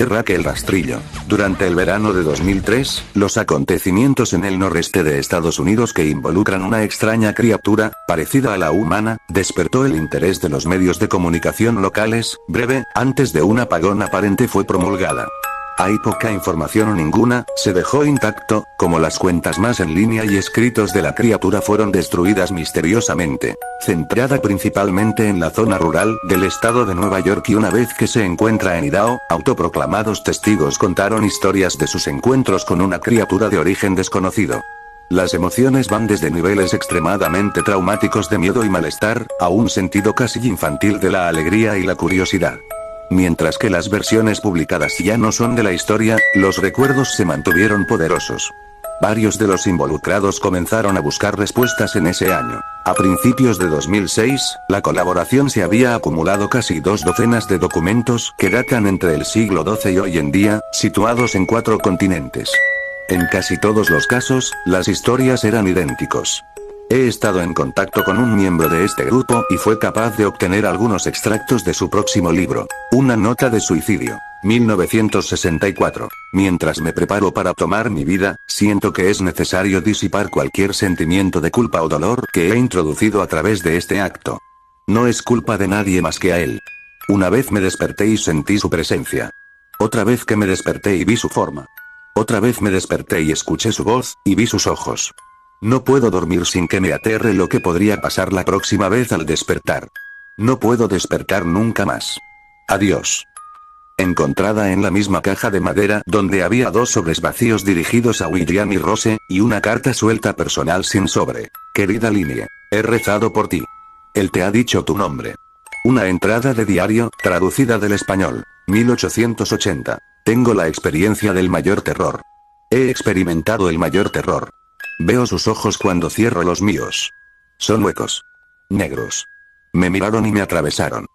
De Raquel Rastrillo. Durante el verano de 2003, los acontecimientos en el noreste de Estados Unidos que involucran una extraña criatura, parecida a la humana, despertó el interés de los medios de comunicación locales. Breve, antes de un apagón aparente fue promulgada. Hay poca información o ninguna, se dejó intacto, como las cuentas más en línea y escritos de la criatura fueron destruidas misteriosamente. Centrada principalmente en la zona rural del estado de Nueva York y una vez que se encuentra en Idaho, autoproclamados testigos contaron historias de sus encuentros con una criatura de origen desconocido. Las emociones van desde niveles extremadamente traumáticos de miedo y malestar, a un sentido casi infantil de la alegría y la curiosidad. Mientras que las versiones publicadas ya no son de la historia, los recuerdos se mantuvieron poderosos. Varios de los involucrados comenzaron a buscar respuestas en ese año. A principios de 2006, la colaboración se había acumulado casi 2 docenas de documentos que datan entre el siglo XII y hoy en día, situados en 4 continentes. En casi todos los casos, las historias eran idénticos. He estado en contacto con un miembro de este grupo y fue capaz de obtener algunos extractos de su próximo libro, Una nota de suicidio, 1964. Mientras me preparo para tomar mi vida, siento que es necesario disipar cualquier sentimiento de culpa o dolor que he introducido a través de este acto. No es culpa de nadie más que a él. Una vez me desperté y sentí su presencia. Otra vez que me desperté y vi su forma. Otra vez me desperté y escuché su voz, y vi sus ojos. No puedo dormir sin que me aterre lo que podría pasar la próxima vez al despertar. No puedo despertar nunca más. Adiós. Encontrada en la misma caja de madera donde había 2 sobres vacíos dirigidos a William y Rose, y una carta suelta personal sin sobre. Querida Linie, he rezado por ti. Él te ha dicho tu nombre. Una entrada de diario, traducida del español, 1880. Tengo la experiencia del mayor terror. He experimentado el mayor terror. Veo sus ojos cuando cierro los míos. Son huecos. Negros. Me miraron y me atravesaron.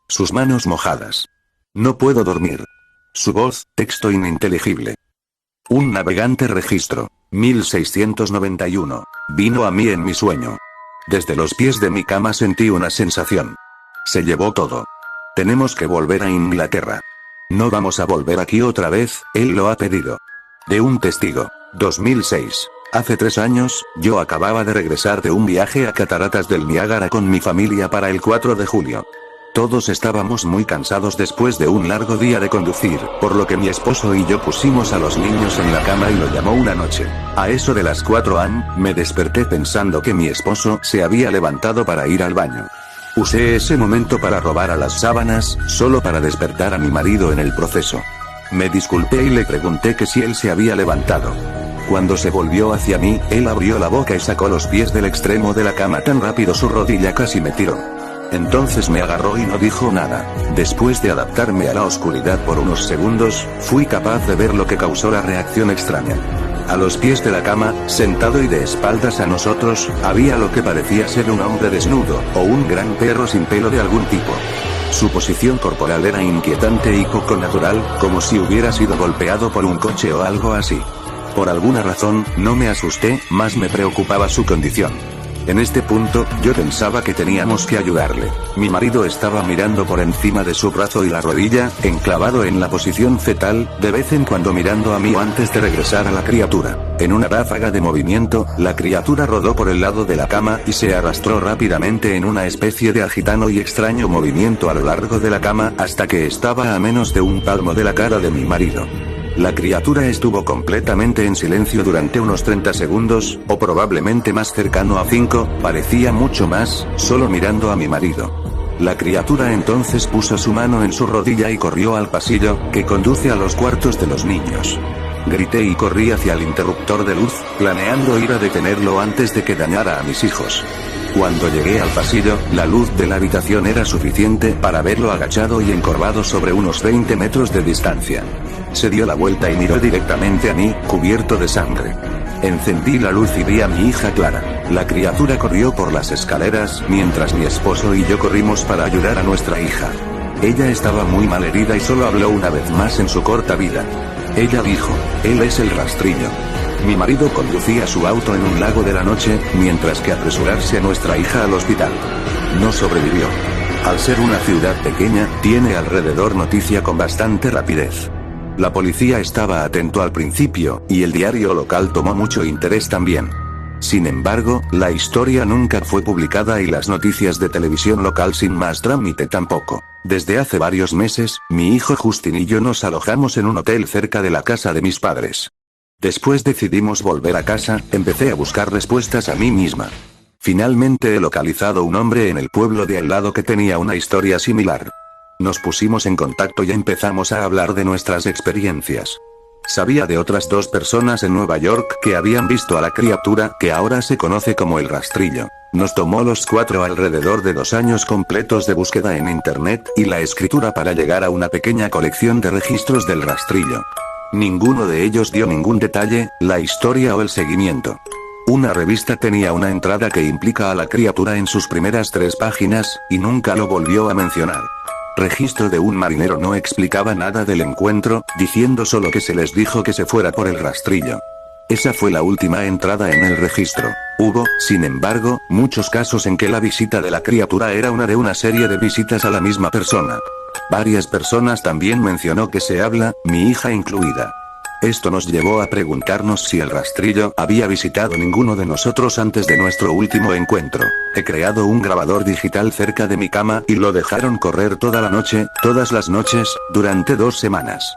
Sus manos mojadas. No puedo dormir. Su voz, texto ininteligible. Un navegante registro, 1691. Vino a mí en mi sueño. Desde los pies de mi cama sentí una sensación. Se llevó todo. Tenemos que volver a Inglaterra. No vamos a volver aquí otra vez, él lo ha pedido. De un testigo, 2006. Hace 3 años, yo acababa de regresar de un viaje a Cataratas del Niágara con mi familia para el 4 de julio. Todos estábamos muy cansados después de un largo día de conducir, por lo que mi esposo y yo pusimos a los niños en la cama y lo llamó una noche. A eso de las 4 am, me desperté pensando que mi esposo se había levantado para ir al baño. Usé ese momento para robar a las sábanas, solo para despertar a mi marido en el proceso. Me disculpé y le pregunté que si él se había levantado. Cuando se volvió hacia mí, él abrió la boca y sacó los pies del extremo de la cama tan rápido su rodilla casi me tiró. Entonces me agarró y no dijo nada. Después de adaptarme a la oscuridad por unos segundos, fui capaz de ver lo que causó la reacción extraña. A los pies de la cama, sentado y de espaldas a nosotros, había lo que parecía ser un hombre desnudo, o un gran perro sin pelo de algún tipo. Su posición corporal era inquietante y poco natural, como si hubiera sido golpeado por un coche o algo así. Por alguna razón, no me asusté, más me preocupaba su condición. En este punto, yo pensaba que teníamos que ayudarle. Mi marido estaba mirando por encima de su brazo y la rodilla, enclavado en la posición fetal, de vez en cuando mirando a mí antes de regresar a la criatura. En una ráfaga de movimiento, la criatura rodó por el lado de la cama y se arrastró rápidamente en una especie de agitano y extraño movimiento a lo largo de la cama hasta que estaba a menos de un palmo de la cara de mi marido. La criatura estuvo completamente en silencio durante unos 30 segundos, o probablemente más cercano a 5, parecía mucho más, solo mirando a mi marido. La criatura entonces puso su mano en su rodilla y corrió al pasillo, que conduce a los cuartos de los niños. Grité y corrí hacia el interruptor de luz, planeando ir a detenerlo antes de que dañara a mis hijos. Cuando llegué al pasillo, la luz de la habitación era suficiente para verlo agachado y encorvado sobre unos 20 metros de distancia. Se dio la vuelta y miró directamente a mí, cubierto de sangre. Encendí la luz y vi a mi hija Clara. La criatura corrió por las escaleras, mientras mi esposo y yo corrimos para ayudar a nuestra hija. Ella estaba muy mal herida y solo habló una vez más en su corta vida. Ella dijo, él es el rastrillo. Mi marido conducía su auto en un lago de la noche, mientras que apresurarse a nuestra hija al hospital. No sobrevivió. Al ser una ciudad pequeña, tiene alrededor noticia con bastante rapidez. La policía estaba atento al principio, y el diario local tomó mucho interés también. Sin embargo, la historia nunca fue publicada y las noticias de televisión local sin más trámite tampoco. Desde hace varios meses, mi hijo Justin y yo nos alojamos en un hotel cerca de la casa de mis padres. Después decidimos volver a casa, empecé a buscar respuestas a mí misma. Finalmente he localizado un hombre en el pueblo de al lado que tenía una historia similar. Nos pusimos en contacto y empezamos a hablar de nuestras experiencias. Sabía de otras 2 personas en Nueva York que habían visto a la criatura que ahora se conoce como el rastrillo. Nos tomó los 4 alrededor de 2 años completos de búsqueda en internet y la escritura para llegar a una pequeña colección de registros del rastrillo. Ninguno de ellos dio ningún detalle, la historia o el seguimiento. Una revista tenía una entrada que implica a la criatura en sus primeras 3 páginas, y nunca lo volvió a mencionar. Registro de un marinero no explicaba nada del encuentro, diciendo solo que se les dijo que se fuera por el rastrillo. Esa fue la última entrada en el registro. Hubo, sin embargo, muchos casos en que la visita de la criatura era una de una serie de visitas a la misma persona. Varias personas también mencionó que se habla, mi hija incluida. Esto nos llevó a preguntarnos si el rastrillo había visitado ninguno de nosotros antes de nuestro último encuentro. He creado un grabador digital cerca de mi cama y lo dejaron correr toda la noche, todas las noches, durante 2 semanas.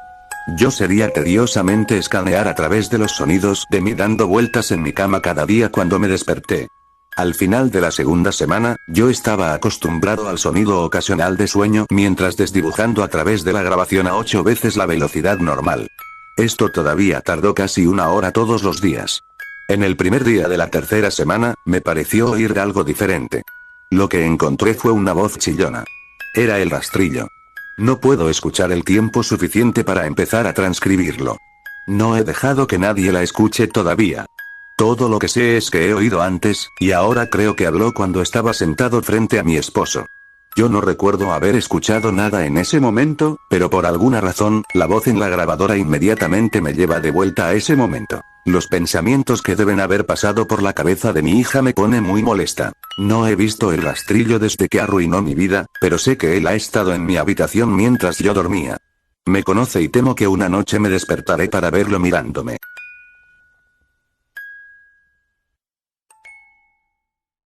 Yo sería tediosamente escanear a través de los sonidos de mí dando vueltas en mi cama cada día cuando me desperté. Al final de la segunda semana, yo estaba acostumbrado al sonido ocasional de sueño mientras desdibujando a través de la grabación a 8 veces la velocidad normal. Esto todavía tardó casi 1 hora todos los días. En el primer día de la tercera semana, me pareció oír algo diferente. Lo que encontré fue una voz chillona. Era el rastrillo. No puedo escuchar el tiempo suficiente para empezar a transcribirlo. No he dejado que nadie la escuche todavía. Todo lo que sé es que he oído antes, y ahora creo que habló cuando estaba sentado frente a mi esposo. Yo no recuerdo haber escuchado nada en ese momento, pero por alguna razón, la voz en la grabadora inmediatamente me lleva de vuelta a ese momento. Los pensamientos que deben haber pasado por la cabeza de mi hija me pone muy molesta. No he visto el rastrillo desde que arruinó mi vida, pero sé que él ha estado en mi habitación mientras yo dormía. Me conoce y temo que una noche me despertaré para verlo mirándome.